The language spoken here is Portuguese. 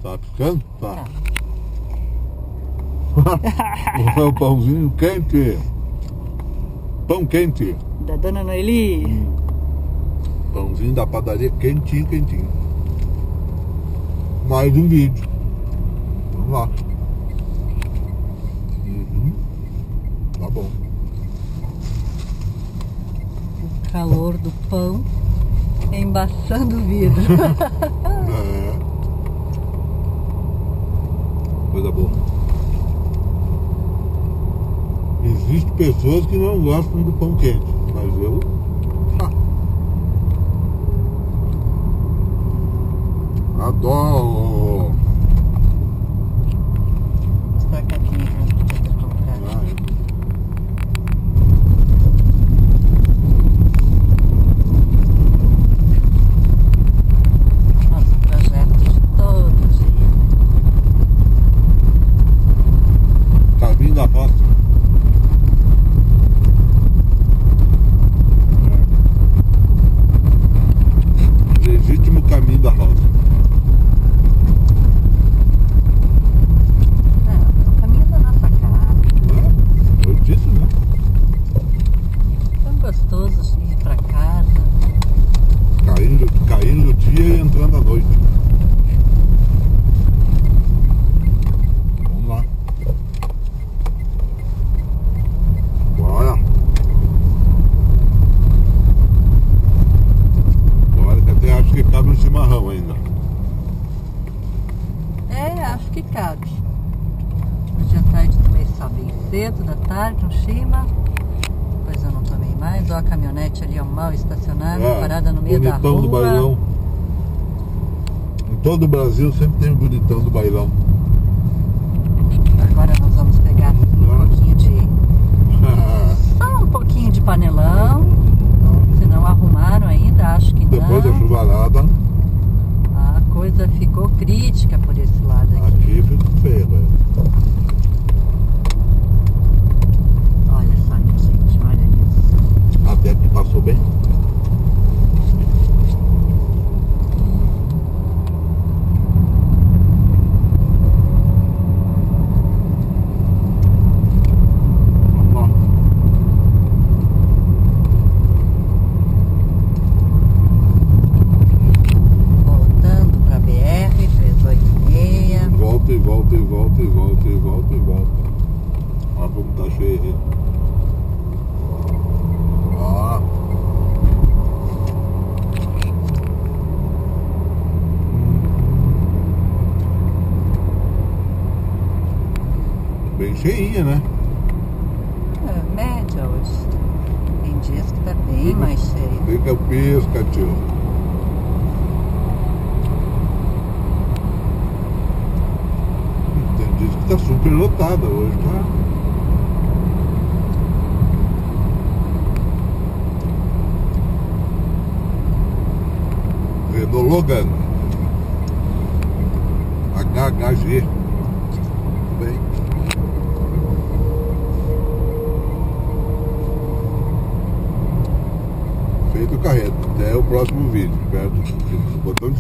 Tá piscando? Tá. O pãozinho quente. Pão quente. Da dona Noeli. Pãozinho da padaria quentinho, quentinho. Mais um vídeo. Vamos lá. Tá bom. O calor do pão embaçando o vidro. É. Coisa boa. Existem pessoas que não gostam do pão quente, mas eu... adoro! Mostrar a capinha que nós podíamos ter colocado. Nosso projeto de todo dia. Caminho da roça. Legítimo caminho da roça. Não, o caminho da nossa casa. Eu disse, né? Tão gostoso ir pra casa. Caindo o dia e entrando à noite. Vamos lá. Bora. Bora que até acho que cabe um chimarrão ainda. É, acho que cabe. Hoje à tarde tomei só bem cedo da tarde, um chima. Depois eu não tomei mais. Ó, a caminhonete ali, ó, mal estacionada, parada no meio da rua. Bonitão do bailão. Em todo o Brasil sempre tem o bonitão do bailão. Agora nós vamos pegar um pouquinho de... só um pouquinho de panelão. Se não arrumaram ainda, acho que Depois da não. chuvarada, A coisa ficou crítica por esse lado aqui. aqui fica feio, velho. Olha só, minha gente, olha isso. Até que passou bem. Vamos lá. Voltando pra BR 386. Volta e volta e volta e volta e volta e volta. Olha como tá cheio aí. Ó. Bem cheinha, né? É, média hoje. Tem dias que tá bem mais cheio. Fica o pisca, tio. Tem dias que tá super lotada hoje, tá? Renault Logan HHG. Tudo bem. Feito o carreto. Até o próximo vídeo. Aperta o botão de